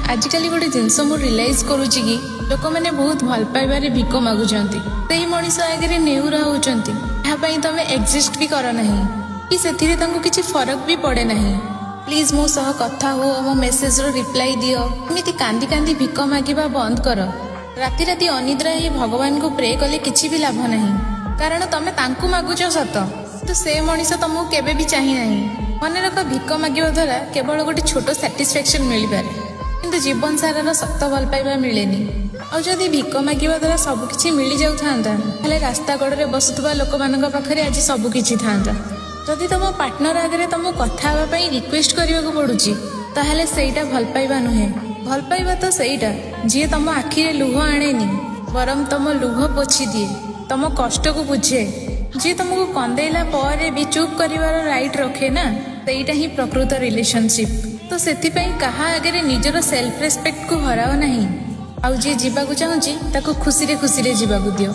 आजिकल गोटे जिनस मु रियलाइज करुच्ची कि लोक मैंने बहुत भल पाइबारे भिक मागुंट से मनीष आगे नेउरा होती तुम एक्जिस्ट भी कर ना कि से किसी फरक भी पड़े ना। प्लीज मो सह कथा हो मो मेसेज रो रिप्लाई दियो। एमती कांदी कांदी भिक मागिबा बंद कर। राति राति अनिद्रा ही भगवान को प्रे कले किसी भी लाभ नहीं, कारण तुम तांकु मागुच सत तो से मनीष तुमको केबे भी चाही नहीं। मन रख भिक मागिबा द्वारा केवल गोटे छोट सैटिस्फैक्शन मिल पारे, किंतु जीवन सारा सत भल पाइबा मिलेनी। और जदि भिक मागिबा द्वारा सबकिछि मिल जाउथांता ताले रास्ता कड़े बसुवा लोक मानक पाखरे आज सबकिछि थांता। जदि तुम पार्टनर आगे तुमको कथा हाँवाई रिक्वेस्ट करने को पड़ुची ताहले सेटा भल पाइबा नुहे। भल पाइबा तो सेटा जी तुम आखिरे लुह आनेनी बरम तुम लुह पोछि दिए, तुम कष्ट को बुझे, जी तुमको कंदेला पर भी चुप करिवार राइट रखे ना, सेटा ही प्रकृत रिलेशनशिप। तो सेथिपई कहा आगे निजर सेल्फ रेस्पेक्ट को हराओ नहीं। आउ जी जीवाकू चाहूची ताको खुशी रे जीवाकू दियो।